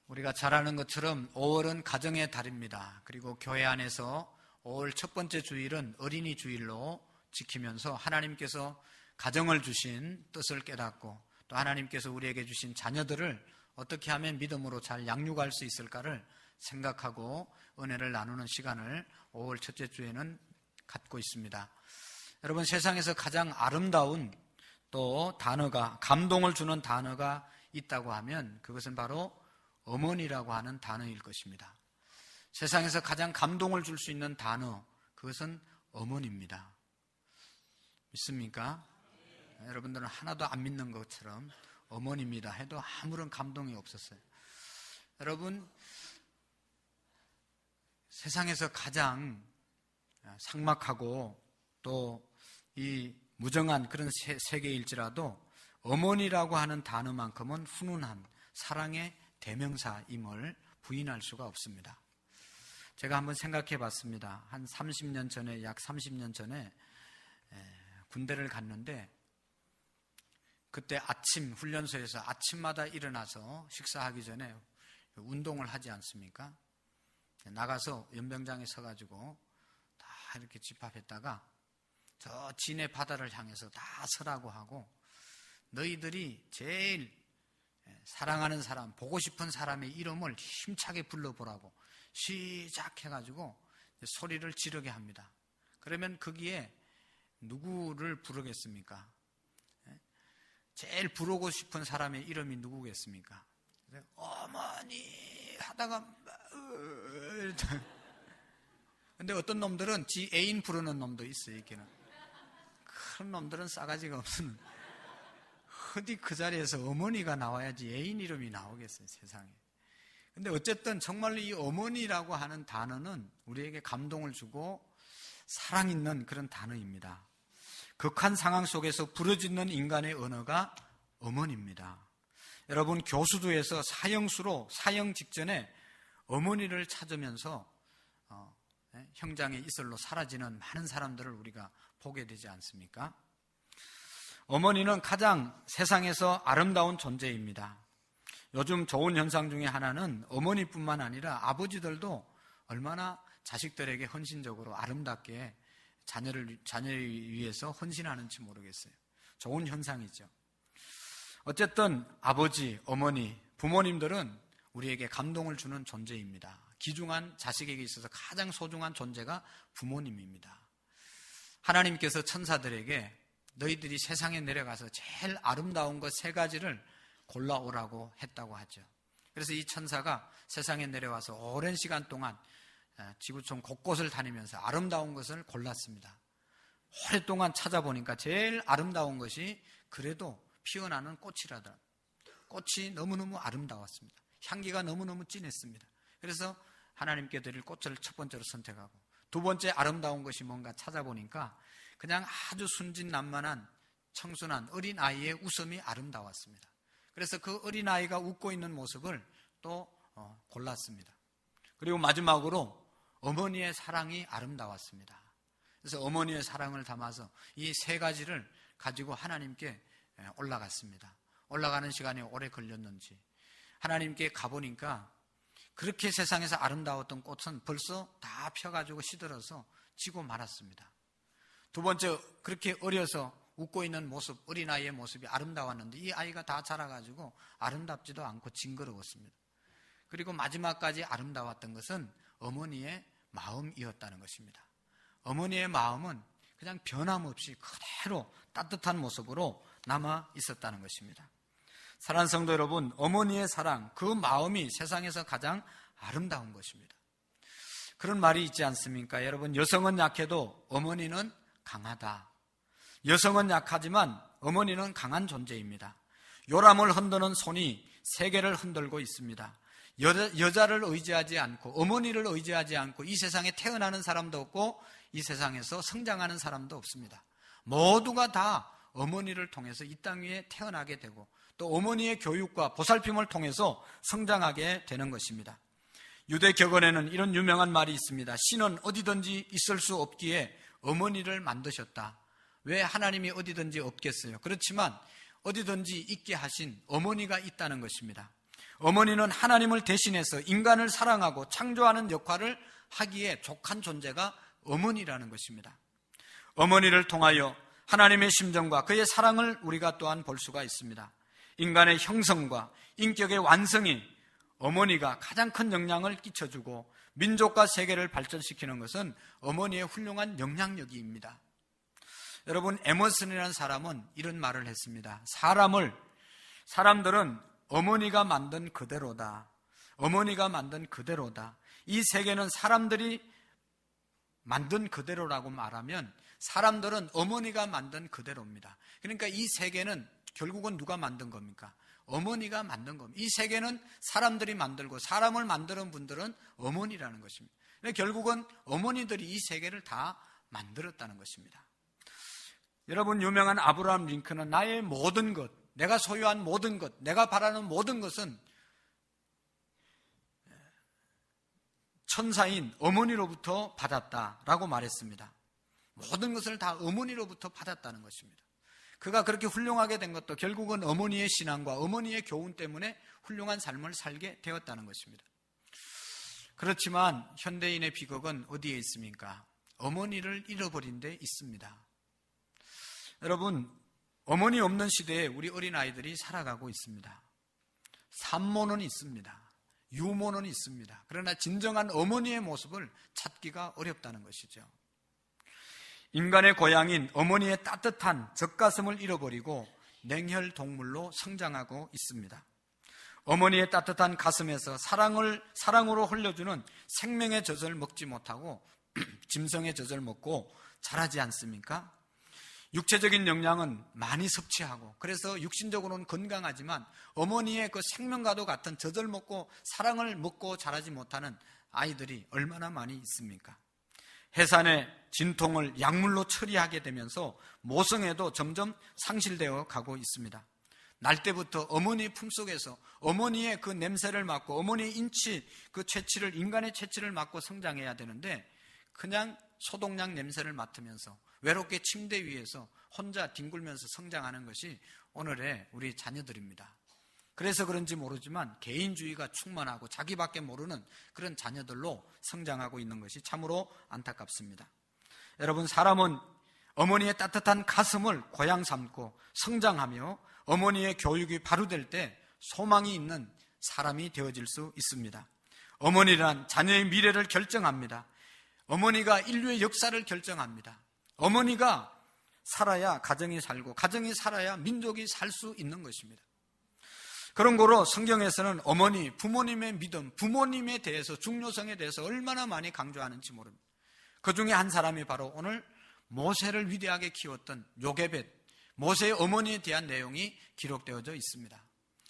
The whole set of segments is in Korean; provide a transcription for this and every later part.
우리가 잘 아는 것처럼 5월은 가정의 달입니다. 그리고 교회 안에서 5월 첫 번째 주일은 어린이 주일로 지키면서 하나님께서 가정을 주신 뜻을 깨닫고 또 하나님께서 우리에게 주신 자녀들을 어떻게 하면 믿음으로 잘 양육할 수 있을까를 생각하고 은혜를 나누는 시간을 5월 첫째 주에는 갖고 있습니다. 여러분, 세상에서 가장 아름다운 또 단어가, 감동을 주는 단어가 있다고 하면 그것은 바로 어머니라고 하는 단어일 것입니다. 세상에서 가장 감동을 줄 수 있는 단어, 그것은 어머니입니다. 믿습니까? 여러분들은 하나도 안 믿는 것처럼 어머니입니다 해도 아무런 감동이 없었어요. 여러분, 세상에서 가장 삭막하고 또 이 무정한 그런 세계일지라도 어머니라고 하는 단어만큼은 훈훈한 사랑의 대명사임을 부인할 수가 없습니다. 제가 한번 생각해 봤습니다. 한 30년 전에, 약 30년 전에 군대를 갔는데 그때 아침 훈련소에서 아침마다 일어나서 식사하기 전에 운동을 하지 않습니까? 나가서 연병장에 서가지고 다 이렇게 집합했다가 저 진해 바다를 향해서 다 서라고 하고 너희들이 제일 사랑하는 사람, 보고 싶은 사람의 이름을 힘차게 불러보라고 시작해가지고 소리를 지르게 합니다. 그러면 거기에 누구를 부르겠습니까? 제일 부르고 싶은 사람의 이름이 누구겠습니까? 어머니 하다가 근데 어떤 놈들은 지 애인 부르는 놈도 있어요. 이렇게는 그런 놈들은 싸가지가 없는, 어디 그 자리에서 어머니가 나와야지 애인 이름이 나오겠어요, 세상에. 근데 어쨌든 정말로 이 어머니라고 하는 단어는 우리에게 감동을 주고 사랑 있는 그런 단어입니다. 극한 상황 속에서 부르짖는 인간의 언어가 어머니입니다. 여러분, 교수도에서 사형수로 사형 직전에 어머니를 찾으면서 형장의 이슬로 사라지는 많은 사람들을 우리가 보게 되지 않습니까? 어머니는 가장 세상에서 아름다운 존재입니다. 요즘 좋은 현상 중에 하나는 어머니뿐만 아니라 아버지들도 얼마나 자식들에게 헌신적으로 아름답게 자녀를 위해서 헌신하는지 모르겠어요. 좋은 현상이죠. 어쨌든 아버지, 어머니, 부모님들은 우리에게 감동을 주는 존재입니다. 귀중한 자식에게 있어서 가장 소중한 존재가 부모님입니다. 하나님께서 천사들에게 너희들이 세상에 내려가서 제일 아름다운 것 3가지를 골라오라고 했다고 하죠. 그래서 이 천사가 세상에 내려와서 오랜 시간 동안 지구촌 곳곳을 다니면서 아름다운 것을 골랐습니다. 오랫동안 찾아보니까 제일 아름다운 것이 그래도 피어나는 꽃이라더라. 꽃이 너무너무 아름다웠습니다. 향기가 너무너무 진했습니다. 그래서 하나님께 드릴 꽃을 첫 번째로 선택하고, 두 번째 아름다운 것이 뭔가 찾아보니까 그냥 아주 순진난만한 청순한 어린아이의 웃음이 아름다웠습니다. 그래서 그 어린아이가 웃고 있는 모습을 또 골랐습니다. 그리고 마지막으로 어머니의 사랑이 아름다웠습니다. 그래서 어머니의 사랑을 담아서 이 3가지를 가지고 하나님께 올라갔습니다. 올라가는 시간이 오래 걸렸는지 하나님께 가보니까 그렇게 세상에서 아름다웠던 꽃은 벌써 다 펴가지고 시들어서 지고 말았습니다. 두 번째, 그렇게 어려서 웃고 있는 모습, 어린아이의 모습이 아름다웠는데 이 아이가 다 자라가지고 아름답지도 않고 징그러웠습니다. 그리고 마지막까지 아름다웠던 것은 어머니의 마음이었다는 것입니다. 어머니의 마음은 그냥 변함없이 그대로 따뜻한 모습으로 남아 있었다는 것입니다. 사랑하는 성도 여러분, 어머니의 사랑, 그 마음이 세상에서 가장 아름다운 것입니다. 그런 말이 있지 않습니까? 여러분, 여성은 약해도 어머니는 강하다. 여성은 약하지만 어머니는 강한 존재입니다. 요람을 흔드는 손이 세계를 흔들고 있습니다. 여자를 의지하지 않고 어머니를 의지하지 않고 이 세상에 태어나는 사람도 없고 이 세상에서 성장하는 사람도 없습니다. 모두가 다 어머니를 통해서 이 땅 위에 태어나게 되고 또 어머니의 교육과 보살핌을 통해서 성장하게 되는 것입니다. 유대 격언에는 이런 유명한 말이 있습니다. 신은 어디든지 있을 수 없기에 어머니를 만드셨다. 왜 하나님이 어디든지 없겠어요? 그렇지만 어디든지 있게 하신 어머니가 있다는 것입니다. 어머니는 하나님을 대신해서 인간을 사랑하고 창조하는 역할을 하기에 족한 존재가 어머니라는 것입니다. 어머니를 통하여 하나님의 심정과 그의 사랑을 우리가 또한 볼 수가 있습니다. 인간의 형성과 인격의 완성이 어머니가 가장 큰 영향을 끼쳐주고 민족과 세계를 발전시키는 것은 어머니의 훌륭한 영향력입니다. 여러분, 에머슨이라는 사람은 이런 말을 했습니다. 사람들은 어머니가 만든 그대로다. 어머니가 만든 그대로다. 이 세계는 사람들이 만든 그대로라고 말하면 사람들은 어머니가 만든 그대로입니다. 그러니까 이 세계는 결국은 누가 만든 겁니까? 어머니가 만든 겁니다. 이 세계는 사람들이 만들고 사람을 만드는 분들은 어머니라는 것입니다. 결국은 어머니들이 이 세계를 다 만들었다는 것입니다. 여러분, 유명한 아브라함 링컨은 나의 모든 것, 내가 소유한 모든 것, 내가 바라는 모든 것은 천사인 어머니로부터 받았다라고 말했습니다. 모든 것을 다 어머니로부터 받았다는 것입니다. 그가 그렇게 훌륭하게 된 것도 결국은 어머니의 신앙과 어머니의 교훈 때문에 훌륭한 삶을 살게 되었다는 것입니다. 그렇지만 현대인의 비극은 어디에 있습니까? 어머니를 잃어버린 데 있습니다. 여러분, 어머니 없는 시대에 우리 어린아이들이 살아가고 있습니다. 산모는 있습니다. 유모는 있습니다. 그러나 진정한 어머니의 모습을 찾기가 어렵다는 것이죠. 인간의 고향인 어머니의 따뜻한 젖가슴을 잃어버리고 냉혈 동물로 성장하고 있습니다. 어머니의 따뜻한 가슴에서 사랑으로 흘려주는 생명의 젖을 먹지 못하고 짐승의 젖을 먹고 자라지 않습니까? 육체적인 영양은 많이 섭취하고 그래서 육신적으로는 건강하지만 어머니의 그 생명과도 같은 젖을 먹고 사랑을 먹고 자라지 못하는 아이들이 얼마나 많이 있습니까? 해산의 진통을 약물로 처리하게 되면서 모성애도 점점 상실되어 가고 있습니다. 날 때부터 어머니 품속에서 어머니의 그 냄새를 맡고 어머니의 인치, 그 채취를, 인간의 채취를 맡고 성장해야 되는데 그냥 소독약 냄새를 맡으면서 외롭게 침대 위에서 혼자 뒹굴면서 성장하는 것이 오늘의 우리 자녀들입니다. 그래서 그런지 모르지만 개인주의가 충만하고 자기밖에 모르는 그런 자녀들로 성장하고 있는 것이 참으로 안타깝습니다. 여러분, 사람은 어머니의 따뜻한 가슴을 고향 삼고 성장하며 어머니의 교육이 바로 될 때 소망이 있는 사람이 되어질 수 있습니다. 어머니란 자녀의 미래를 결정합니다. 어머니가 인류의 역사를 결정합니다. 어머니가 살아야 가정이 살고 가정이 살아야 민족이 살 수 있는 것입니다. 그런 거로 성경에서는 어머니, 부모님의 믿음, 부모님에 대해서 중요성에 대해서 얼마나 많이 강조하는지 모릅니다. 그 중에 한 사람이 바로 오늘 모세를 위대하게 키웠던 요게벳, 모세의 어머니에 대한 내용이 기록되어져 있습니다.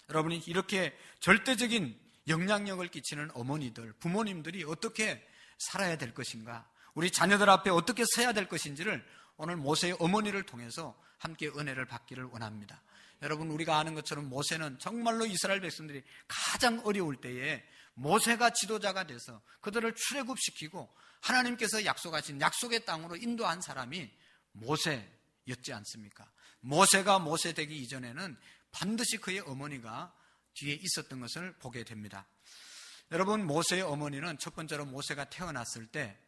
여러분이 이렇게 절대적인 영향력을 끼치는 어머니들, 부모님들이 어떻게 살아야 될 것인가, 우리 자녀들 앞에 어떻게 서야 될 것인지를 오늘 모세의 어머니를 통해서 함께 은혜를 받기를 원합니다. 여러분, 우리가 아는 것처럼 모세는 정말로 이스라엘 백성들이 가장 어려울 때에 모세가 지도자가 돼서 그들을 출애굽시키고 하나님께서 약속하신 약속의 땅으로 인도한 사람이 모세였지 않습니까? 모세가 모세 되기 이전에는 반드시 그의 어머니가 뒤에 있었던 것을 보게 됩니다. 여러분, 모세의 어머니는 첫 번째로 모세가 태어났을 때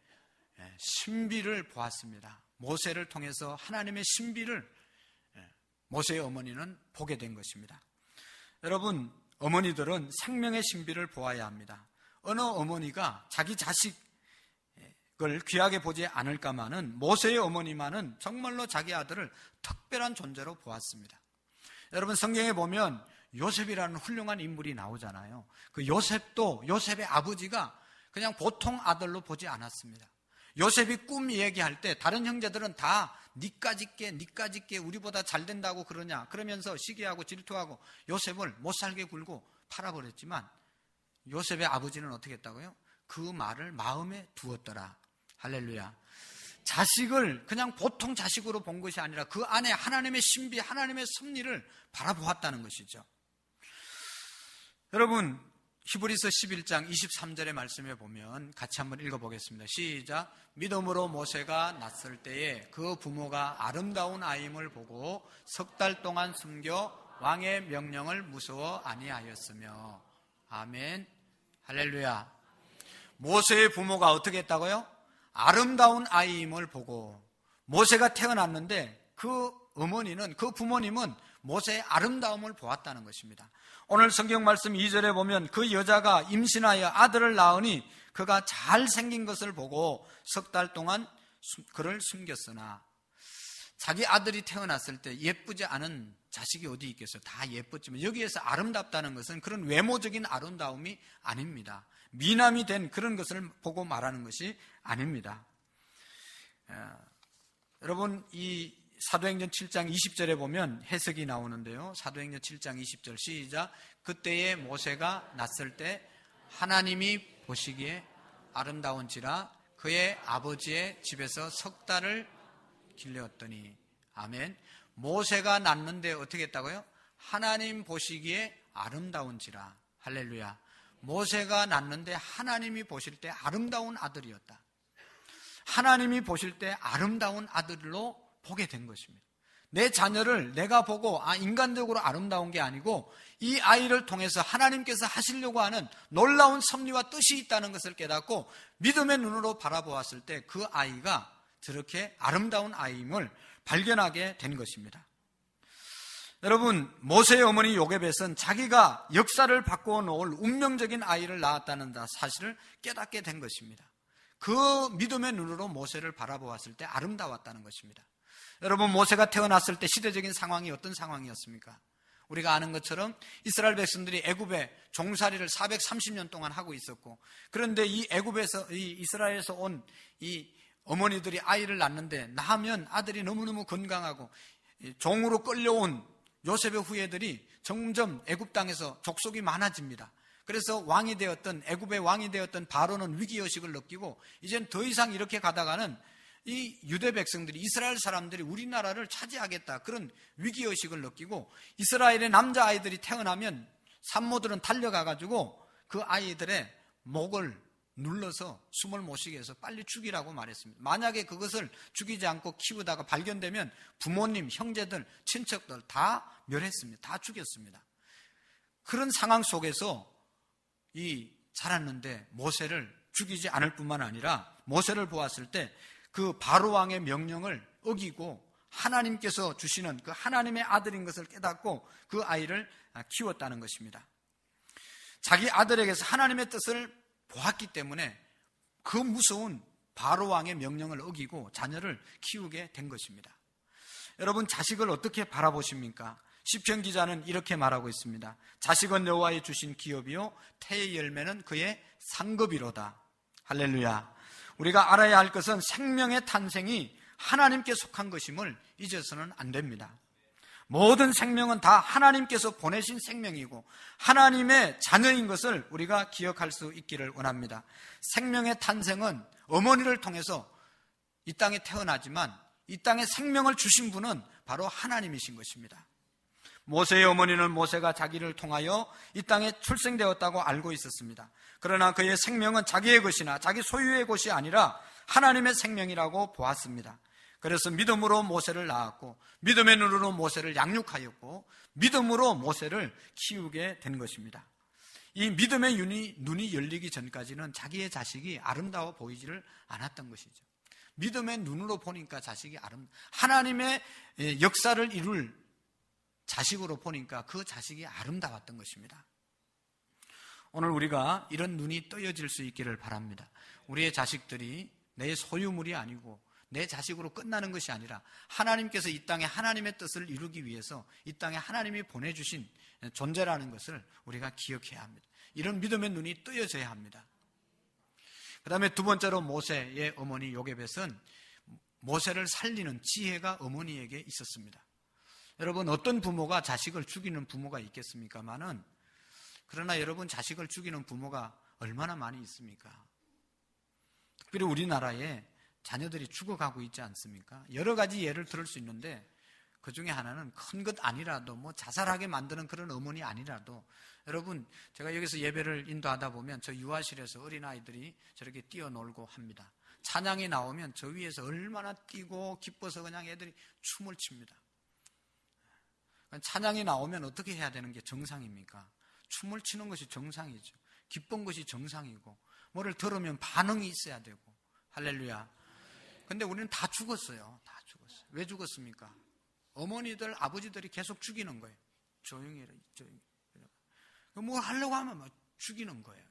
신비를 보았습니다. 모세를 통해서 하나님의 신비를 모세의 어머니는 보게 된 것입니다. 여러분, 어머니들은 생명의 신비를 보아야 합니다. 어느 어머니가 자기 자식을 귀하게 보지 않을까마는 모세의 어머니만은 정말로 자기 아들을 특별한 존재로 보았습니다. 여러분, 성경에 보면 요셉이라는 훌륭한 인물이 나오잖아요. 그 요셉도 요셉의 아버지가 그냥 보통 아들로 보지 않았습니다. 요셉이 꿈 얘기할 때 다른 형제들은 다 니까 짓게 우리보다 잘 된다고 그러냐 그러면서 시기하고 질투하고 요셉을 못 살게 굴고 팔아버렸지만 요셉의 아버지는 어떻게 했다고요? 그 말을 마음에 두었더라. 할렐루야. 자식을 그냥 보통 자식으로 본 것이 아니라 그 안에 하나님의 신비, 하나님의 섭리를 바라보았다는 것이죠. 여러분, 히브리서 11장 23절의 말씀에 보면 같이 한번 읽어보겠습니다. 시작. 믿음으로 모세가 낳았을 때에 그 부모가 아름다운 아임을 보고 석 달 동안 숨겨 왕의 명령을 무서워 아니하였으며. 아멘. 할렐루야. 모세의 부모가 어떻게 했다고요? 아름다운 아이임을 보고 모세가 태어났는데 그 어머니는, 그 부모님은 모세의 아름다움을 보았다는 것입니다. 오늘 성경 말씀 2절에 보면 그 여자가 임신하여 아들을 낳으니 그가 잘생긴 것을 보고 석 달 동안 그를 숨겼으나, 자기 아들이 태어났을 때 예쁘지 않은 자식이 어디 있겠어요? 다 예뻤지만 여기에서 아름답다는 것은 그런 외모적인 아름다움이 아닙니다. 미남이 된 그런 것을 보고 말하는 것이 아닙니다. 여러분, 이 사도행전 7장 20절에 보면 해석이 나오는데요. 사도행전 7장 20절 시작. 그때에 모세가 났을 때 하나님이 보시기에 아름다운지라 그의 아버지의 집에서 석 달을 길렀더니. 아멘. 모세가 낳는데 어떻게 했다고요? 하나님 보시기에 아름다운지라. 할렐루야. 모세가 낳는데 하나님이 보실 때 아름다운 아들이었다. 하나님이 보실 때 아름다운 아들로 보게 된 것입니다. 내 자녀를 내가 보고 인간적으로 아름다운 게 아니고 이 아이를 통해서 하나님께서 하시려고 하는 놀라운 섭리와 뜻이 있다는 것을 깨닫고 믿음의 눈으로 바라보았을 때 그 아이가 저렇게 아름다운 아이임을 발견하게 된 것입니다. 여러분, 모세의 어머니 요게벳은 자기가 역사를 바꾸어 놓을 운명적인 아이를 낳았다는 사실을 깨닫게 된 것입니다. 그 믿음의 눈으로 모세를 바라보았을 때 아름다웠다는 것입니다. 여러분, 모세가 태어났을 때 시대적인 상황이 어떤 상황이었습니까? 우리가 아는 것처럼 이스라엘 백성들이 애굽에 종살이를 430년 동안 하고 있었고, 그런데 이 애굽에서, 이 이스라엘에서 온 이 어머니들이 아이를 낳는데 낳으면 아들이 너무너무 건강하고 종으로 끌려온 요셉의 후예들이 점점 애굽 땅에서 족속이 많아집니다. 그래서 왕이 되었던, 애굽의 왕이 되었던 바로는 위기의식을 느끼고 이젠 더 이상 이렇게 가다가는 이 유대 백성들이, 이스라엘 사람들이 우리나라를 차지하겠다, 그런 위기의식을 느끼고 이스라엘의 남자아이들이 태어나면 산모들은 달려가가지고 그 아이들의 목을 눌러서 숨을 못 쉬게 해서 빨리 죽이라고 말했습니다. 만약에 그것을 죽이지 않고 키우다가 발견되면 부모님, 형제들, 친척들 다 멸했습니다. 다 죽였습니다. 그런 상황 속에서 자랐는데 모세를 죽이지 않을 뿐만 아니라 모세를 보았을 때 그 바로 왕의 명령을 어기고 하나님께서 주시는 그 하나님의 아들인 것을 깨닫고 그 아이를 키웠다는 것입니다. 자기 아들에게서 하나님의 뜻을 보았기 때문에 그 무서운 바로 왕의 명령을 어기고 자녀를 키우게 된 것입니다. 여러분, 자식을 어떻게 바라보십니까? 시편 기자는 이렇게 말하고 있습니다. 자식은 여호와의 주신 기업이요 태의 열매는 그의 상급이로다. 할렐루야. 우리가 알아야 할 것은 생명의 탄생이 하나님께 속한 것임을 잊어서는 안 됩니다. 모든 생명은 다 하나님께서 보내신 생명이고 하나님의 자녀인 것을 우리가 기억할 수 있기를 원합니다. 생명의 탄생은 어머니를 통해서 이 땅에 태어나지만 이 땅에 생명을 주신 분은 바로 하나님이신 것입니다. 모세의 어머니는 모세가 자기를 통하여 이 땅에 출생되었다고 알고 있었습니다. 그러나 그의 생명은 자기의 것이나 자기 소유의 것이 아니라 하나님의 생명이라고 보았습니다. 그래서 믿음으로 모세를 낳았고 믿음의 눈으로 모세를 양육하였고 믿음으로 모세를 키우게 된 것입니다. 이 믿음의 눈이 열리기 전까지는 자기의 자식이 아름다워 보이지를 않았던 것이죠. 믿음의 눈으로 보니까 자식이 하나님의 역사를 이룰 자식으로 보니까 그 자식이 아름다웠던 것입니다. 오늘 우리가 이런 눈이 떠여질 수 있기를 바랍니다. 우리의 자식들이 내 소유물이 아니고 내 자식으로 끝나는 것이 아니라 하나님께서 이 땅에 하나님의 뜻을 이루기 위해서 이 땅에 하나님이 보내주신 존재라는 것을 우리가 기억해야 합니다. 이런 믿음의 눈이 떠여져야 합니다. 그 다음에 두 번째로 모세의 어머니 요게벳은 모세를 살리는 지혜가 어머니에게 있었습니다. 여러분, 어떤 부모가 자식을 죽이는 부모가 있겠습니까마는, 그러나 여러분, 자식을 죽이는 부모가 얼마나 많이 있습니까? 특별히 우리나라에 자녀들이 죽어가고 있지 않습니까? 여러 가지 예를 들을 수 있는데 그 중에 하나는 큰 것 아니라도 자살하게 만드는 그런 어머니 아니라도, 여러분, 제가 여기서 예배를 인도하다 보면 저 유아실에서 어린아이들이 저렇게 뛰어놀고 합니다. 찬양이 나오면 저 위에서 얼마나 뛰고 기뻐서 그냥 애들이 춤을 춥니다. 찬양이 나오면 어떻게 해야 되는 게 정상입니까? 춤을 추는 것이 정상이죠. 기쁜 것이 정상이고, 뭐를 들으면 반응이 있어야 되고. 할렐루야. 근데 우리는 다 죽었어요. 다 죽었어요. 왜 죽었습니까? 어머니들, 아버지들이 계속 죽이는 거예요. 조용히 해라, 조용히 해라. 뭘 하려고 하면 막 죽이는 거예요.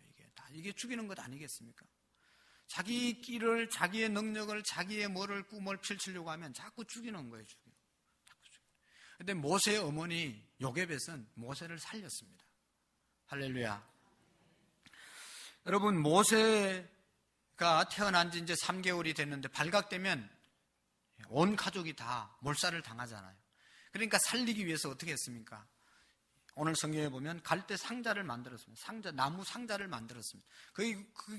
이게 죽이는 것 아니겠습니까? 자기 끼를, 자기의 능력을, 자기의 뭐를, 꿈을 펼치려고 하면 자꾸 죽이는 거예요. 근데 모세의 어머니 요게벳은 모세를 살렸습니다. 할렐루야. 여러분, 모세가 태어난 지 이제 3개월이 됐는데 발각되면 온 가족이 다 몰살을 당하잖아요. 그러니까 살리기 위해서 어떻게 했습니까? 오늘 성경에 보면 갈대 상자를 만들었습니다. 나무 상자를 만들었습니다.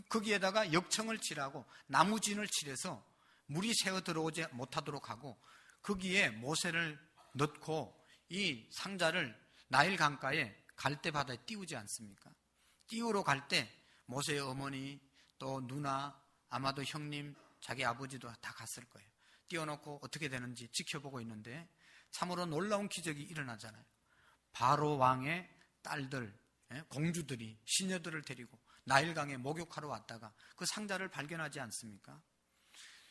거기에다가 역청을 칠하고 나무진을 칠해서 물이 새어 들어오지 못하도록 하고, 거기에 모세를 넣고 이 상자를 나일 강가에 갈대 바다에 띄우지 않습니까? 띄우러 갈 때 모세의 어머니, 또 누나, 아마도 형님, 자기 아버지도 다 갔을 거예요. 띄워놓고 어떻게 되는지 지켜보고 있는데 참으로 놀라운 기적이 일어나잖아요. 바로 왕의 딸들, 공주들이 시녀들을 데리고 나일강에 목욕하러 왔다가 그 상자를 발견하지 않습니까?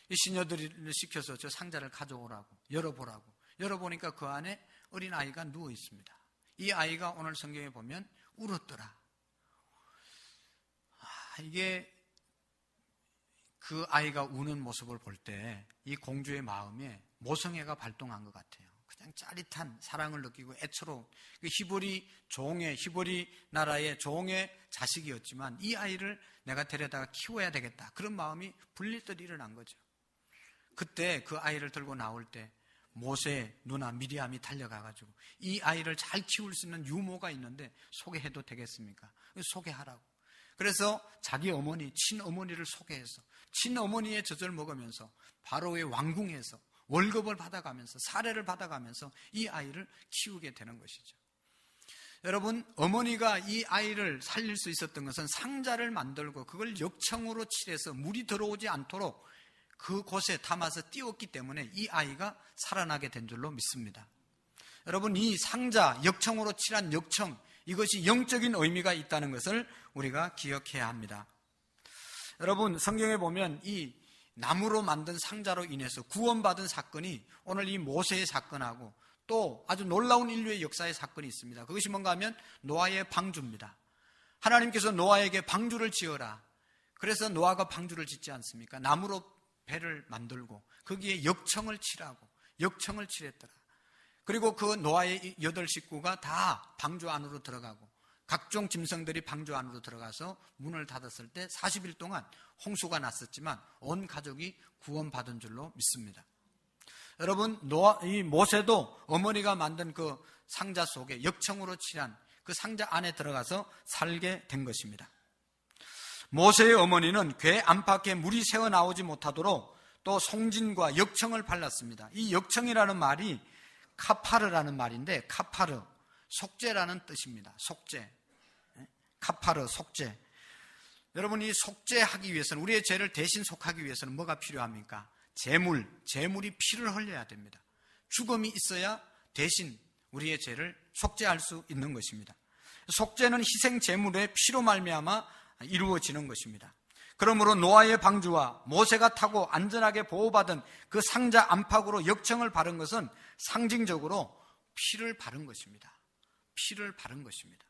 이 시녀들을 시켜서 저 상자를 가져오라고, 열어보라고. 열어보니까 그 안에 어린아이가 누워 있습니다. 이 아이가 오늘 성경에 보면 울었더라. 이게 그 아이가 우는 모습을 볼 때 이 공주의 마음에 모성애가 발동한 것 같아요. 그냥 짜릿한 사랑을 느끼고 애처로운, 히브리 나라의 종의 자식이었지만 이 아이를 내가 데려다가 키워야 되겠다, 그런 마음이 불릴듯 일어난 거죠. 그때 그 아이를 들고 나올 때 모세 누나 미리암이 달려가가지고 이 아이를 잘 키울 수 있는 유모가 있는데 소개해도 되겠습니까? 소개하라고. 그래서 자기 어머니, 친어머니를 소개해서 친어머니의 젖을 먹으면서 바로의 왕궁에서 월급을 받아가면서, 사례를 받아가면서 이 아이를 키우게 되는 것이죠. 여러분, 어머니가 이 아이를 살릴 수 있었던 것은 상자를 만들고 그걸 역청으로 칠해서 물이 들어오지 않도록 그곳에 담아서 띄웠기 때문에 이 아이가 살아나게 된 줄로 믿습니다. 여러분, 이 상자, 역청으로 칠한 역청, 이것이 영적인 의미가 있다는 것을 우리가 기억해야 합니다. 여러분, 성경에 보면 이 나무로 만든 상자로 인해서 구원받은 사건이 오늘 이 모세의 사건하고 또 아주 놀라운 인류의 역사의 사건이 있습니다. 그것이 뭔가 하면 노아의 방주입니다. 하나님께서 노아에게 방주를 지어라. 그래서 노아가 방주를 짓지 않습니까? 나무로 배를 만들고 거기에 역청을 칠하고 역청을 칠했더라. 그리고 그 노아의 8 식구가 다 방주 안으로 들어가고 각종 짐승들이 방주 안으로 들어가서 문을 닫았을 때 40일 동안 홍수가 났었지만 온 가족이 구원받은 줄로 믿습니다. 여러분, 이 모세도 어머니가 만든 그 상자 속에 역청으로 칠한 그 상자 안에 들어가서 살게 된 것입니다. 모세의 어머니는 궤 안팎에 물이 새어 나오지 못하도록 또 송진과 역청을 발랐습니다. 이 역청이라는 말이 카파르라는 말인데, 카파르, 속죄라는 뜻입니다. 속죄. 카파르, 속죄. 여러분, 이 속죄하기 위해서는, 우리의 죄를 대신 속하기 위해서는 뭐가 필요합니까? 재물이 피를 흘려야 됩니다. 죽음이 있어야 대신 우리의 죄를 속죄할 수 있는 것입니다. 속죄는 희생 제물의 피로 말미암아 이루어지는 것입니다. 그러므로 노아의 방주와 모세가 타고 안전하게 보호받은 그 상자 안팎으로 역청을 바른 것은 상징적으로 피를 바른 것입니다. 피를 바른 것입니다.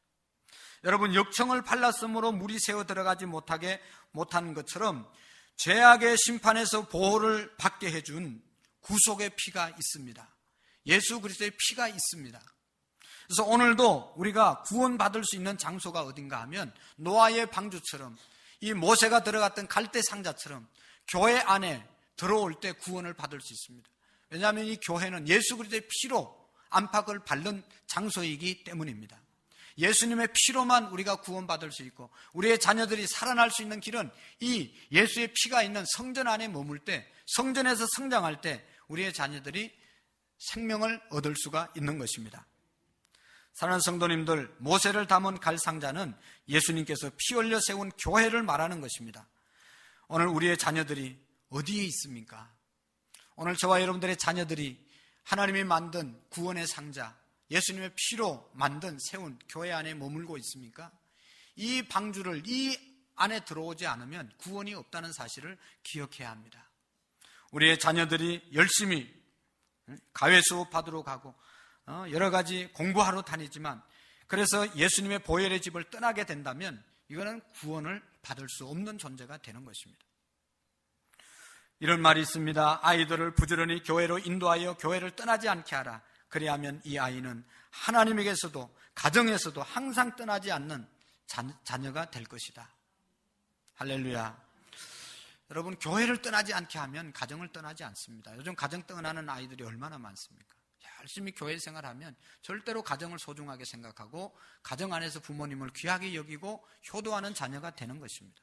여러분, 역청을 발랐으므로 물이 새어 들어가지 못한 것처럼 죄악의 심판에서 보호를 받게 해준 구속의 피가 있습니다. 예수 그리스도의 피가 있습니다. 그래서 오늘도 우리가 구원받을 수 있는 장소가 어딘가 하면 노아의 방주처럼, 이 모세가 들어갔던 갈대 상자처럼 교회 안에 들어올 때 구원을 받을 수 있습니다. 왜냐하면 이 교회는 예수 그리스도의 피로 안팎을 바른 장소이기 때문입니다. 예수님의 피로만 우리가 구원받을 수 있고 우리의 자녀들이 살아날 수 있는 길은 이 예수의 피가 있는 성전 안에 머물 때, 성전에서 성장할 때 우리의 자녀들이 생명을 얻을 수가 있는 것입니다. 사랑하는 성도님들, 모세를 담은 갈상자는 예수님께서 피 흘려 세운 교회를 말하는 것입니다. 오늘 우리의 자녀들이 어디에 있습니까? 오늘 저와 여러분들의 자녀들이 하나님이 만든 구원의 상자, 예수님의 피로 만든 세운 교회 안에 머물고 있습니까? 이 방주를 이 안에 들어오지 않으면 구원이 없다는 사실을 기억해야 합니다. 우리의 자녀들이 열심히 가회 수업 받으러 가고 여러 가지 공부하러 다니지만 그래서 예수님의 보혈의 집을 떠나게 된다면 이거는 구원을 받을 수 없는 존재가 되는 것입니다. 이런 말이 있습니다. 아이들을 부지런히 교회로 인도하여 교회를 떠나지 않게 하라. 그리하면 이 아이는 하나님에게서도 가정에서도 항상 떠나지 않는 자녀가 될 것이다. 할렐루야. 여러분, 교회를 떠나지 않게 하면 가정을 떠나지 않습니다. 요즘 가정 떠나는 아이들이 얼마나 많습니까? 열심히 교회 생활하면 절대로 가정을 소중하게 생각하고 가정 안에서 부모님을 귀하게 여기고 효도하는 자녀가 되는 것입니다.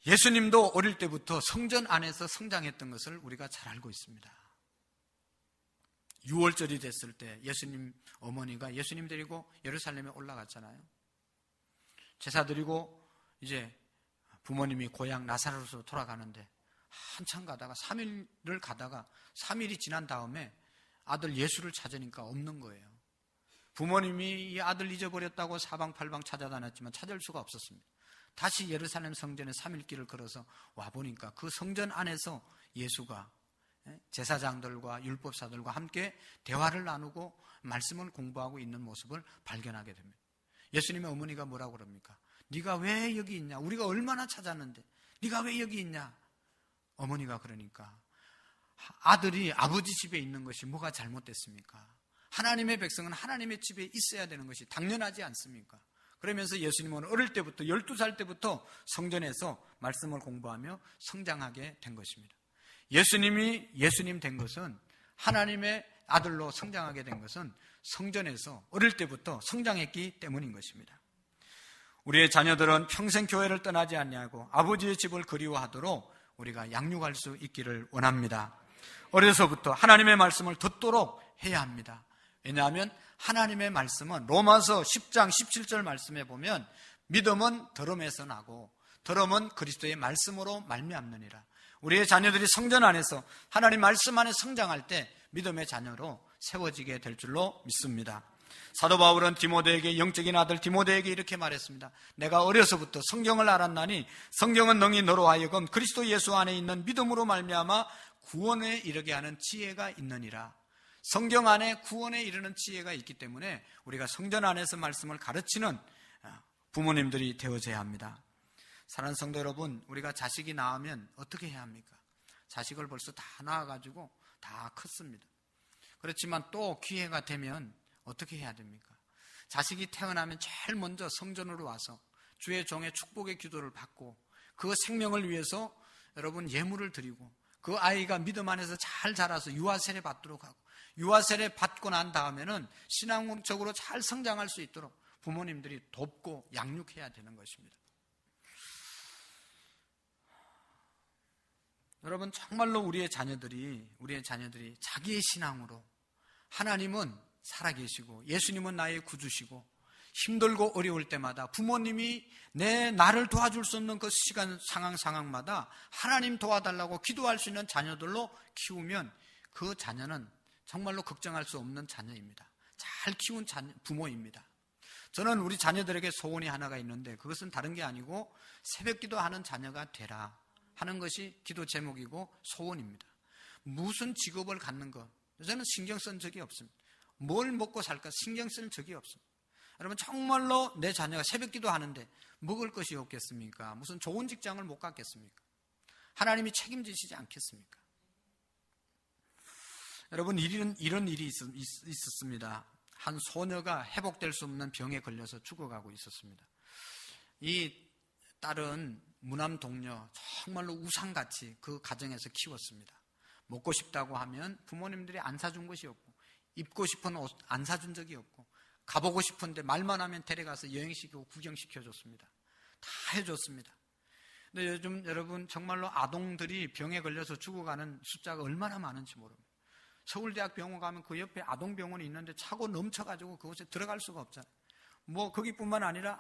예수님도 어릴 때부터 성전 안에서 성장했던 것을 우리가 잘 알고 있습니다. 6월절이 됐을 때 예수님 어머니가 예수님 데리고 예루살렘에 올라갔잖아요. 제사 드리고 이제 부모님이 고향 나사렛으로 돌아가는데 한참 가다가 3일을 가다가 3일이 지난 다음에 아들 예수를 찾으니까 없는 거예요. 부모님이 이 아들 잊어버렸다고 사방팔방 찾아다녔지만 찾을 수가 없었습니다. 다시 예루살렘 성전에 3일길을 걸어서 와보니까 그 성전 안에서 예수가 제사장들과 율법사들과 함께 대화를 나누고 말씀을 공부하고 있는 모습을 발견하게 됩니다. 예수님의 어머니가 뭐라고 그럽니까? 네가 왜 여기 있냐? 우리가 얼마나 찾았는데 네가 왜 여기 있냐? 어머니가 그러니까 아들이 아버지 집에 있는 것이 뭐가 잘못됐습니까? 하나님의 백성은 하나님의 집에 있어야 되는 것이 당연하지 않습니까? 그러면서 예수님은 어릴 때부터 12살 때부터 성전에서 말씀을 공부하며 성장하게 된 것입니다. 예수님이 예수님 된 것은 하나님의 아들로 성장하게 된 것은 성전에서 어릴 때부터 성장했기 때문인 것입니다. 우리의 자녀들은 평생 교회를 떠나지 않냐고 아버지의 집을 그리워하도록 우리가 양육할 수 있기를 원합니다. 어려서부터 하나님의 말씀을 듣도록 해야 합니다. 왜냐하면 하나님의 말씀은 로마서 10장 17절 말씀에 보면 믿음은 들음에서 나고 들음은 그리스도의 말씀으로 말미암느니라. 우리의 자녀들이 성전 안에서 하나님 말씀 안에 성장할 때 믿음의 자녀로 세워지게 될 줄로 믿습니다. 사도 바울은 디모데에게 영적인 아들 디모데에게 이렇게 말했습니다. 내가 어려서부터 성경을 알았나니 성경은 능히 너로 하여금 그리스도 예수 안에 있는 믿음으로 말미암아 구원에 이르게 하는 지혜가 있느니라. 성경 안에 구원에 이르는 지혜가 있기 때문에 우리가 성전 안에서 말씀을 가르치는 부모님들이 되어져야 합니다. 사랑하는 성도 여러분, 우리가 자식이 낳으면 어떻게 해야 합니까? 자식을 벌써 다 낳아가지고 다 컸습니다. 그렇지만 또 기회가 되면 어떻게 해야 됩니까? 자식이 태어나면 제일 먼저 성전으로 와서 주의 종의 축복의 기도를 받고 그 생명을 위해서 여러분 예물을 드리고 그 아이가 믿음 안에서 잘 자라서 유아세례 받도록 하고 유아세례 받고 난 다음에는 신앙적으로 잘 성장할 수 있도록 부모님들이 돕고 양육해야 되는 것입니다. 여러분, 정말로 우리의 자녀들이 자기의 신앙으로 하나님은 살아계시고 예수님은 나의 구주시고 힘들고 어려울 때마다 부모님이 나를 도와줄 수 없는 그 시간 상황마다 하나님 도와달라고 기도할 수 있는 자녀들로 키우면 그 자녀는 정말로 걱정할 수 없는 자녀입니다. 잘 키운 부모입니다. 저는 우리 자녀들에게 소원이 하나가 있는데 그것은 다른 게 아니고 새벽 기도하는 자녀가 되라 하는 것이 기도 제목이고 소원입니다. 무슨 직업을 갖는 것 저는 신경 쓴 적이 없습니다. 뭘 먹고 살까 신경 쓸 적이 없습니다. 여러분, 정말로 내 자녀가 새벽 기도하는데 먹을 것이 없겠습니까? 무슨 좋은 직장을 못 갖겠습니까? 하나님이 책임지시지 않겠습니까? 여러분, 이런 일이 있었습니다. 한 소녀가 회복될 수 없는 병에 걸려서 죽어가고 있었습니다. 이 딸은 무남 동료 정말로 우상같이 그 가정에서 키웠습니다. 먹고 싶다고 하면 부모님들이 안 사준 것이 없고 입고 싶은 옷 안 사준 적이 없고 가보고 싶은데 말만 하면 데려가서 여행시키고 구경시켜줬습니다. 다 해줬습니다. 근데 요즘 여러분 정말로 아동들이 병에 걸려서 죽어가는 숫자가 얼마나 많은지 모릅니다. 서울대학 병원 가면 그 옆에 아동병원이 있는데 차고 넘쳐가지고 그곳에 들어갈 수가 없잖아요. 뭐 거기뿐만 아니라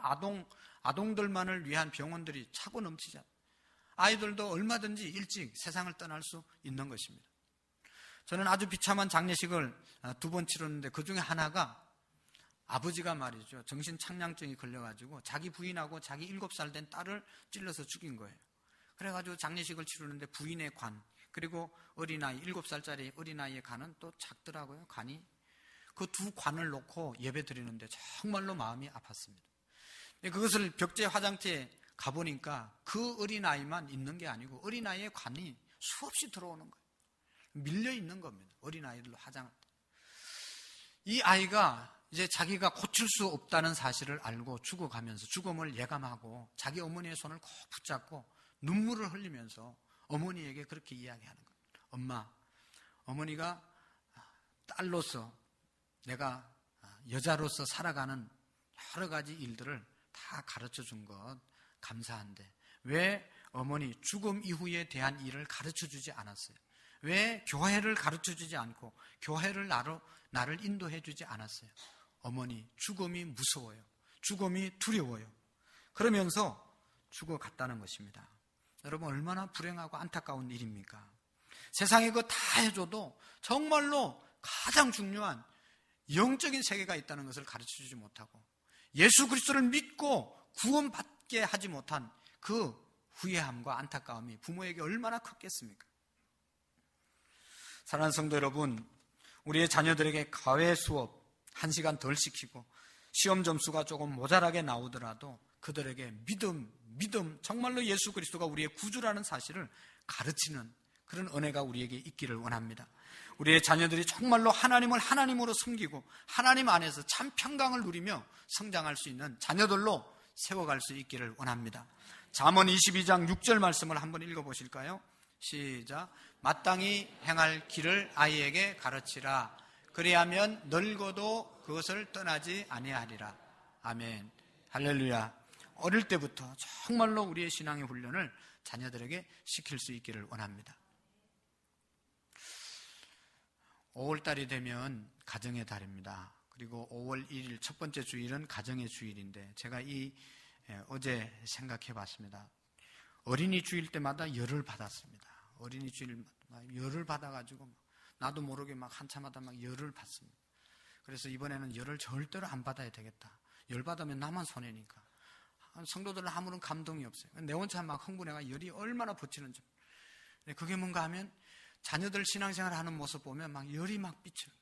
아동들만을 위한 병원들이 차고 넘치잖아요. 아이들도 얼마든지 일찍 세상을 떠날 수 있는 것입니다. 저는 아주 비참한 장례식을 2번 치렀는데 그 중에 하나가 아버지가 말이죠. 정신착량증이 걸려가지고 자기 부인하고 자기 7살 된 딸을 찔러서 죽인 거예요. 그래가지고 장례식을 치르는데 부인의 관, 그리고 어린아이, 7살짜리 어린아이의 관은 또 작더라고요, 관이. 그 두 관을 놓고 예배 드리는데 정말로 마음이 아팠습니다. 그것을 벽제 화장터에 가보니까 그 어린아이만 있는 게 아니고 어린아이의 관이 수없이 들어오는 거예요. 밀려 있는 겁니다. 어린아이들로 화장을. 이 아이가 이제 자기가 고칠 수 없다는 사실을 알고 죽어가면서 죽음을 예감하고 자기 어머니의 손을 꼭 붙잡고 눈물을 흘리면서 어머니에게 그렇게 이야기하는 거예요. 엄마, 어머니가 딸로서 내가 여자로서 살아가는 여러 가지 일들을 다 가르쳐 준 것 감사한데 왜 어머니 죽음 이후에 대한 일을 가르쳐 주지 않았어요? 왜 교회를 가르쳐 주지 않고 교회를 나를 인도해 주지 않았어요? 어머니, 죽음이 무서워요. 죽음이 두려워요. 그러면서 죽어갔다는 것입니다. 여러분, 얼마나 불행하고 안타까운 일입니까? 세상에 그거 다 해줘도 정말로 가장 중요한 영적인 세계가 있다는 것을 가르쳐 주지 못하고 예수 그리스도를 믿고 구원받게 하지 못한 그 후회함과 안타까움이 부모에게 얼마나 컸겠습니까? 사랑하는 성도 여러분, 우리의 자녀들에게 과외 수업 1시간 덜 시키고 시험 점수가 조금 모자라게 나오더라도 그들에게 믿음, 정말로 예수 그리스도가 우리의 구주라는 사실을 가르치는 그런 은혜가 우리에게 있기를 원합니다. 우리의 자녀들이 정말로 하나님을 하나님으로 섬기고 하나님 안에서 참 평강을 누리며 성장할 수 있는 자녀들로 세워갈 수 있기를 원합니다. 잠언 22장 6절 말씀을 한번 읽어보실까요? 시작. 마땅히 행할 길을 아이에게 가르치라. 그리하면 늙어도 그것을 떠나지 아니하리라. 아멘. 할렐루야. 어릴 때부터 정말로 우리의 신앙의 훈련을 자녀들에게 시킬 수 있기를 원합니다. 5월달이 되면 가정의 달입니다. 그리고 5월 1일 첫 번째 주일은 가정의 주일인데 제가 어제 생각해 봤습니다. 어린이 주일 때마다 열을 받았습니다. 어린이 주일 열을 받아가지고 나도 모르게 막 한참하다 막 열을 받습니다. 그래서 이번에는 열을 절대로 안 받아야 되겠다. 열 받으면 나만 손해니까. 성도들은 아무런 감동이 없어요. 내 혼자 막 흥분해가 열이 얼마나 버티는지. 그게 뭔가 하면 자녀들 신앙생활 하는 모습 보면 막 열이 막 비쳐요.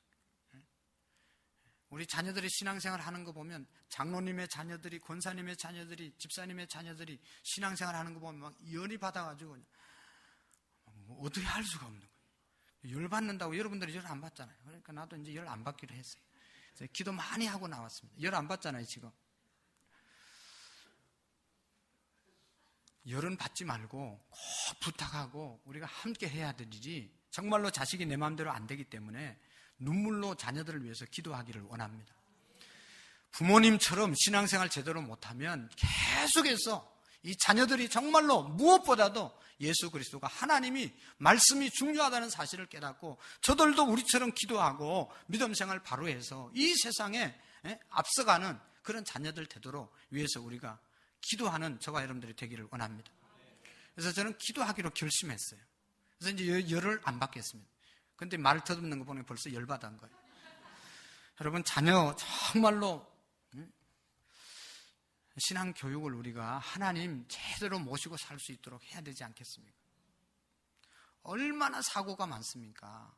우리 자녀들이 신앙생활 하는 거 보면 장로님의 자녀들이, 권사님의 자녀들이, 집사님의 자녀들이 신앙생활 하는 거 보면 막 열이 받아가지고 어떻게 할 수가 없는 거예요. 열 받는다고 여러분들이 열 안 받잖아요. 그러니까 나도 이제 열 안 받기로 했어요. 기도 많이 하고 나왔습니다. 열 안 받잖아요, 지금. 열은 받지 말고 꼭 부탁하고 우리가 함께 해야 될 일이 정말로 자식이 내 마음대로 안 되기 때문에 눈물로 자녀들을 위해서 기도하기를 원합니다. 부모님처럼 신앙생활 제대로 못하면 계속해서 이 자녀들이 정말로 무엇보다도 예수 그리스도가 하나님이 말씀이 중요하다는 사실을 깨닫고 저들도 우리처럼 기도하고 믿음생활 바로 해서 이 세상에 앞서가는 그런 자녀들 되도록 위해서 우리가 기도하는 저와 여러분들이 되기를 원합니다. 그래서 저는 기도하기로 결심했어요. 그래서 이제 열을 안 받겠습니다. 근데 말을 더듬는 거 보면 벌써 열받은 거예요. 여러분, 자녀 정말로 신앙 교육을 우리가 하나님 제대로 모시고 살 수 있도록 해야 되지 않겠습니까? 얼마나 사고가 많습니까?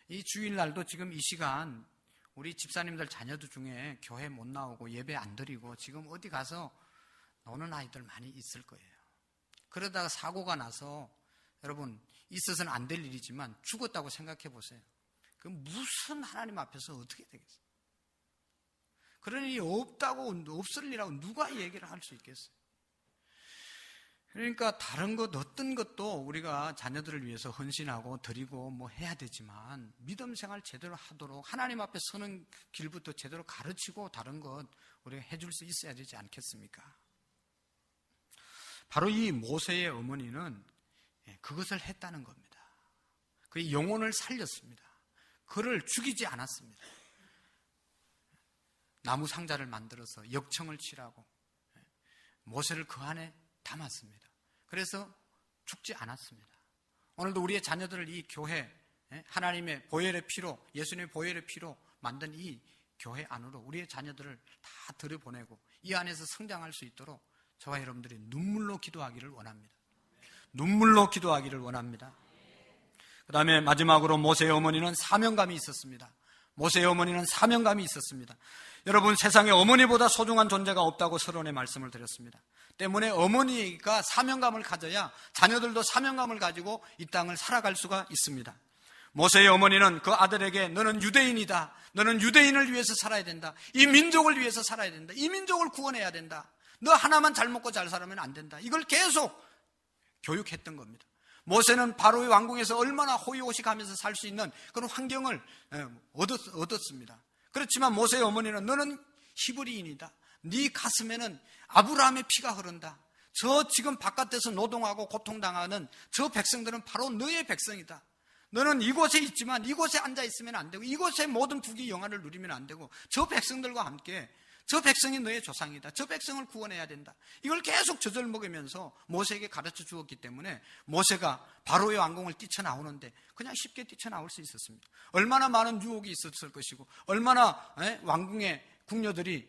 이 주일날도 지금 이 시간 우리 집사님들 자녀들 중에 교회 못 나오고 예배 안 드리고 지금 어디 가서 노는 아이들 많이 있을 거예요. 그러다가 사고가 나서 여러분 있어서는 안 될 일이지만 죽었다고 생각해 보세요. 그 무슨 하나님 앞에서 어떻게 되겠어요? 그런 일이 없을 일이라고 누가 얘기를 할 수 있겠어요? 그러니까 다른 것 어떤 것도 우리가 자녀들을 위해서 헌신하고 드리고 뭐 해야 되지만 믿음 생활 제대로 하도록 하나님 앞에 서는 길부터 제대로 가르치고 다른 것 우리가 해줄 수 있어야 되지 않겠습니까? 바로 이 모세의 어머니는 그것을 했다는 겁니다. 그의 영혼을 살렸습니다. 그를 죽이지 않았습니다. 나무 상자를 만들어서 역청을 칠하고 모세를 그 안에 담았습니다. 그래서 죽지 않았습니다. 오늘도 우리의 자녀들을 이 교회 하나님의 보혈의 피로, 예수님의 보혈의 피로 만든 이 교회 안으로 우리의 자녀들을 다 들여보내고 이 안에서 성장할 수 있도록 저와 여러분들이 눈물로 기도하기를 원합니다. 눈물로 기도하기를 원합니다. 그 다음에 마지막으로 모세의 어머니는 사명감이 있었습니다. 모세의 어머니는 사명감이 있었습니다. 여러분, 세상에 어머니보다 소중한 존재가 없다고 서론에 말씀을 드렸습니다. 때문에 어머니가 사명감을 가져야 자녀들도 사명감을 가지고 이 땅을 살아갈 수가 있습니다. 모세의 어머니는 그 아들에게 너는 유대인이다. 너는 유대인을 위해서 살아야 된다. 이 민족을 위해서 살아야 된다. 이 민족을 구원해야 된다. 너 하나만 잘 먹고 잘 살면 안 된다. 이걸 계속 교육했던 겁니다. 모세는 바로의 왕궁에서 얼마나 호의호식하면서 살 수 있는 그런 환경을 얻었습니다. 그렇지만 모세의 어머니는 너는 히브리인이다. 네 가슴에는 아브라함의 피가 흐른다. 저 지금 바깥에서 노동하고 고통당하는 저 백성들은 바로 너의 백성이다. 너는 이곳에 있지만 이곳에 앉아 있으면 안 되고 이곳에 모든 부귀 영화를 누리면 안 되고 저 백성들과 함께 저 백성이 너의 조상이다. 저 백성을 구원해야 된다. 이걸 계속 젖을 먹으면서 모세에게 가르쳐 주었기 때문에 모세가 바로의 왕궁을 뛰쳐나오는데 그냥 쉽게 뛰쳐나올 수 있었습니다. 얼마나 많은 유혹이 있었을 것이고 얼마나 왕궁의 궁녀들이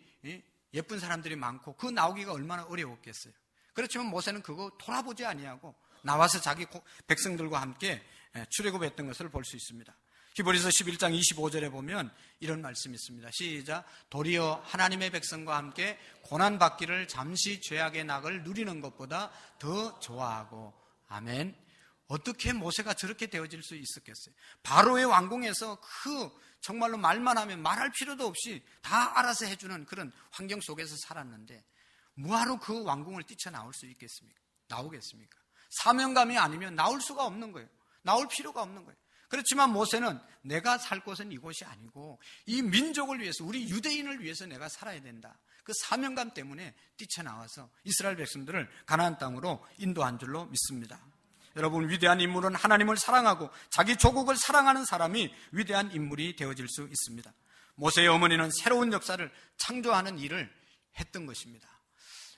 예쁜 사람들이 많고 그 나오기가 얼마나 어려웠겠어요. 그렇지만 모세는 그거 돌아보지 아니하고 나와서 자기 백성들과 함께 출애굽했던 것을 볼 수 있습니다. 히브리서 11장 25절에 보면 이런 말씀이 있습니다. 시작. 도리어 하나님의 백성과 함께 고난받기를 잠시 죄악의 낙을 누리는 것보다 더 좋아하고. 아멘. 어떻게 모세가 저렇게 되어질 수 있었겠어요? 바로의 왕궁에서 그 정말로 말만 하면 말할 필요도 없이 다 알아서 해주는 그런 환경 속에서 살았는데 뭐하러 그 왕궁을 뛰쳐나올 수 있겠습니까? 나오겠습니까? 사명감이 아니면 나올 수가 없는 거예요. 나올 필요가 없는 거예요. 그렇지만 모세는 내가 살 곳은 이곳이 아니고 이 민족을 위해서 우리 유대인을 위해서 내가 살아야 된다. 그 사명감 때문에 뛰쳐나와서 이스라엘 백성들을 가나안 땅으로 인도한 줄로 믿습니다. 여러분, 위대한 인물은 하나님을 사랑하고 자기 조국을 사랑하는 사람이 위대한 인물이 되어질 수 있습니다. 모세의 어머니는 새로운 역사를 창조하는 일을 했던 것입니다.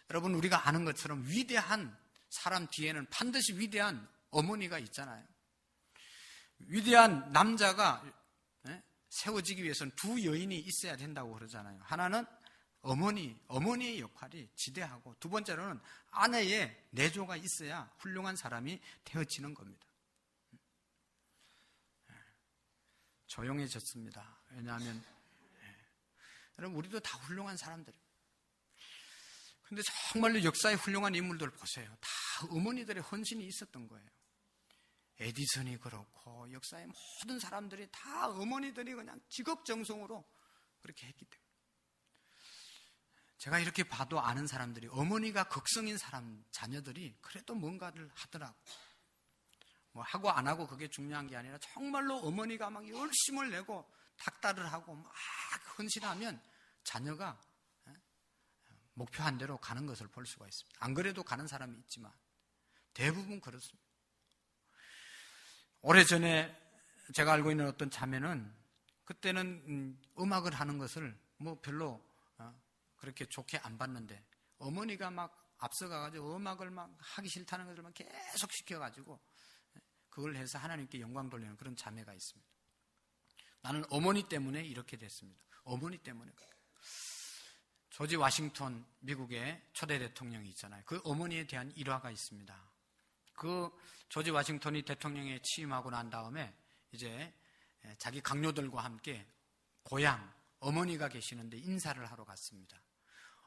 여러분, 우리가 아는 것처럼 위대한 사람 뒤에는 반드시 위대한 어머니가 있잖아요. 위대한 남자가 세워지기 위해서는 두 여인이 있어야 된다고 그러잖아요. 하나는 어머니의 역할이 지대하고 두 번째로는 아내의 내조가 있어야 훌륭한 사람이 되어지는 겁니다. 조용해졌습니다. 왜냐하면 여러분, 우리도 다 훌륭한 사람들이에요. 근데 정말로 역사의 훌륭한 인물들 보세요. 다 어머니들의 헌신이 있었던 거예요. 에디슨이 그렇고 역사의 모든 사람들이 다 어머니들이 그냥 직업정성으로 그렇게 했기 때문에 제가 이렇게 봐도 아는 사람들이 어머니가 극성인 사람 자녀들이 그래도 뭔가를 하더라고. 뭐 하고 안 하고 그게 중요한 게 아니라 정말로 어머니가 막 열심을 내고 닥달을 하고 막 헌신하면 자녀가 목표한 대로 가는 것을 볼 수가 있습니다. 안 그래도 가는 사람이 있지만 대부분 그렇습니다. 오래전에 제가 알고 있는 어떤 자매는 그때는 음악을 하는 것을 뭐 별로 그렇게 좋게 안 봤는데 어머니가 막 앞서가가지고 음악을 막 하기 싫다는 것을 막 계속 시켜가지고 그걸 해서 하나님께 영광 돌리는 그런 자매가 있습니다. 나는 어머니 때문에 이렇게 됐습니다. 어머니 때문에. 조지 워싱턴 미국의 초대 대통령이 있잖아요. 그 어머니에 대한 일화가 있습니다. 그 조지 워싱턴이 대통령에 취임하고 난 다음에 이제 자기 강요들과 함께 고향 어머니가 계시는데 인사를 하러 갔습니다.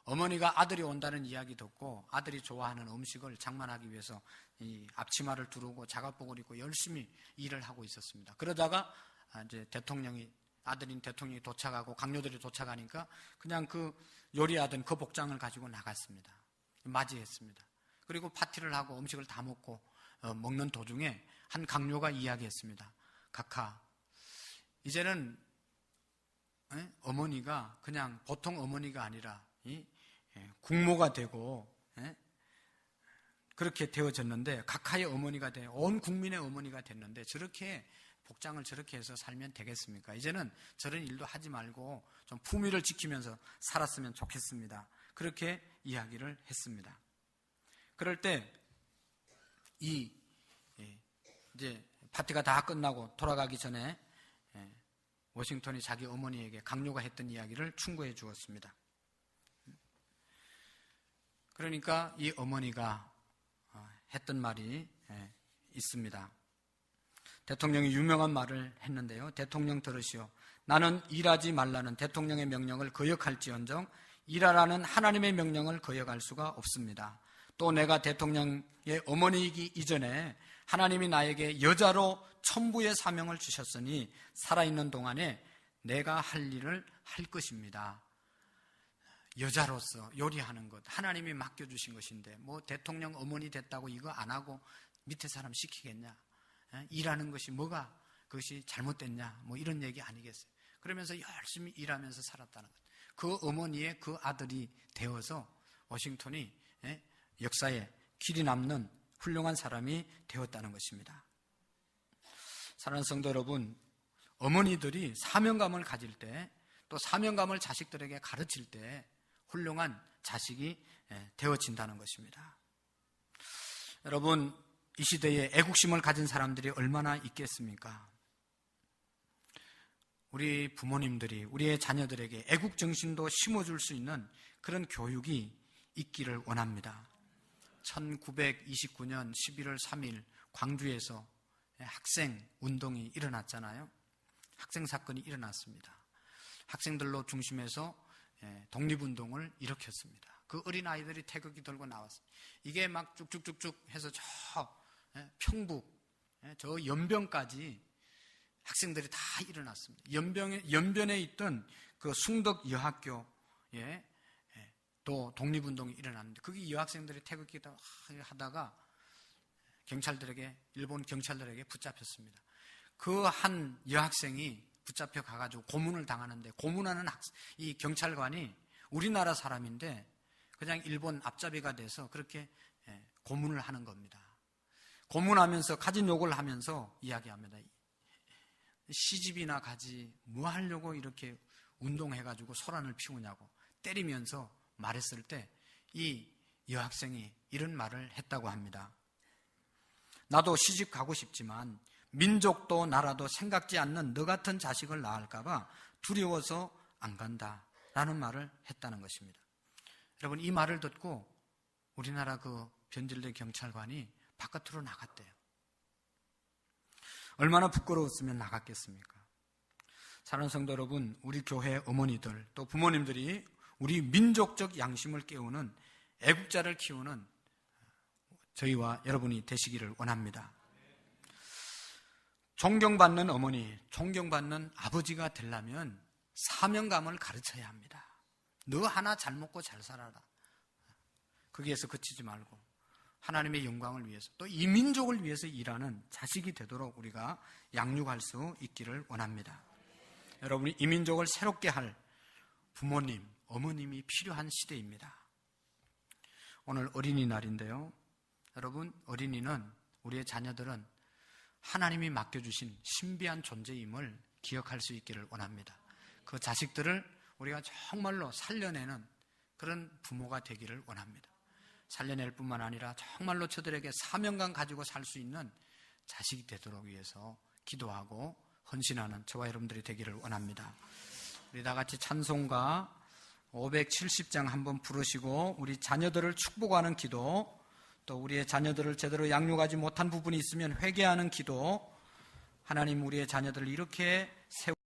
어머니가 아들이 온다는 이야기 듣고 아들이 좋아하는 음식을 장만하기 위해서 이 앞치마를 두르고 작업복을 입고 열심히 일을 하고 있었습니다. 그러다가 이제 아들인 대통령이 도착하고 강요들이 도착하니까 그냥 그 요리하던 그 복장을 가지고 나갔습니다. 맞이했습니다. 그리고 파티를 하고 음식을 다 먹고 먹는 도중에 한 강요가 이야기했습니다. 각하, 이제는 어머니가 그냥 보통 어머니가 아니라 국모가 되고 그렇게 되어졌는데 각하의 어머니가 온 국민의 어머니가 됐는데 저렇게 복장을 저렇게 해서 살면 되겠습니까? 이제는 저런 일도 하지 말고 좀 품위를 지키면서 살았으면 좋겠습니다. 그렇게 이야기를 했습니다. 그럴 때 이제 파티가 다 끝나고 돌아가기 전에 워싱턴이 자기 어머니에게 강요가 했던 이야기를 충고해 주었습니다. 그러니까 이 어머니가 했던 말이 있습니다. 대통령이 유명한 말을 했는데요. 대통령 들으시오. 나는 일하지 말라는 대통령의 명령을 거역할지언정 일하라는 하나님의 명령을 거역할 수가 없습니다. 또 내가 대통령의 어머니이기 이전에 하나님이 나에게 여자로 천부의 사명을 주셨으니 살아있는 동안에 내가 할 일을 할 것입니다. 여자로서 요리하는 것 하나님이 맡겨주신 것인데 뭐 대통령 어머니 됐다고 이거 안 하고 밑에 사람 시키겠냐? 일하는 것이 뭐가 그것이 잘못됐냐? 뭐 이런 얘기 아니겠어요? 그러면서 열심히 일하면서 살았다는 것. 그 어머니의 그 아들이 되어서 워싱턴이 역사에 길이 남는 훌륭한 사람이 되었다는 것입니다. 사랑하는 성도 여러분, 어머니들이 사명감을 가질 때 또 사명감을 자식들에게 가르칠 때 훌륭한 자식이 되어진다는 것입니다. 여러분, 이 시대에 애국심을 가진 사람들이 얼마나 있겠습니까? 우리 부모님들이 우리의 자녀들에게 애국정신도 심어줄 수 있는 그런 교육이 있기를 원합니다. 1929년 11월 3일 광주에서 학생 운동이 일어났잖아요. 학생 사건이 일어났습니다. 학생들로 중심해서 독립운동을 일으켰습니다. 그 어린 아이들이 태극기 들고 나왔어요. 이게 막 쭉쭉쭉쭉 해서 저 평북, 저 연변까지 학생들이 다 일어났습니다. 연변에 있던 그 숭덕 여학교에 또 독립운동이 일어났는데 거기 여학생들이 태극기 하다가 일본 경찰들에게 붙잡혔습니다. 그 한 여학생이 붙잡혀 가가지고 고문을 당하는데 고문하는 이 경찰관이 우리나라 사람인데 그냥 일본 앞잡이가 돼서 그렇게 고문을 하는 겁니다. 고문하면서 가진 욕을 하면서 이야기합니다. 시집이나 가지 뭐 하려고 이렇게 운동해가지고 소란을 피우냐고 때리면서 말했을 때 이 여학생이 이런 말을 했다고 합니다. 나도 시집 가고 싶지만 민족도 나라도 생각지 않는 너 같은 자식을 낳을까봐 두려워서 안 간다라는 말을 했다는 것입니다. 여러분, 이 말을 듣고 우리나라 그 변질된 경찰관이 바깥으로 나갔대요. 얼마나 부끄러웠으면 나갔겠습니까? 사랑하는 성도 여러분, 우리 교회 어머니들 또 부모님들이 우리 민족적 양심을 깨우는 애국자를 키우는 저희와 여러분이 되시기를 원합니다. 존경받는 어머니, 존경받는 아버지가 되려면 사명감을 가르쳐야 합니다. 너 하나 잘 먹고 잘 살아라. 거기에서 그치지 말고 하나님의 영광을 위해서 또 이 민족을 위해서 일하는 자식이 되도록 우리가 양육할 수 있기를 원합니다. 여러분이 이 민족을 새롭게 할 부모님, 어머님이 필요한 시대입니다. 오늘 어린이날인데요. 여러분, 어린이는 우리의 자녀들은 하나님이 맡겨주신 신비한 존재임을 기억할 수 있기를 원합니다. 그 자식들을 우리가 정말로 살려내는 그런 부모가 되기를 원합니다. 살려낼 뿐만 아니라 정말로 저들에게 사명감 가지고 살 수 있는 자식이 되도록 위해서 기도하고 헌신하는 저와 여러분들이 되기를 원합니다. 우리 다 같이 찬송가 570장 한번 부르시고 우리 자녀들을 축복하는 기도, 또 우리의 자녀들을 제대로 양육하지 못한 부분이 있으면 회개하는 기도, 하나님 우리의 자녀들을 이렇게 세우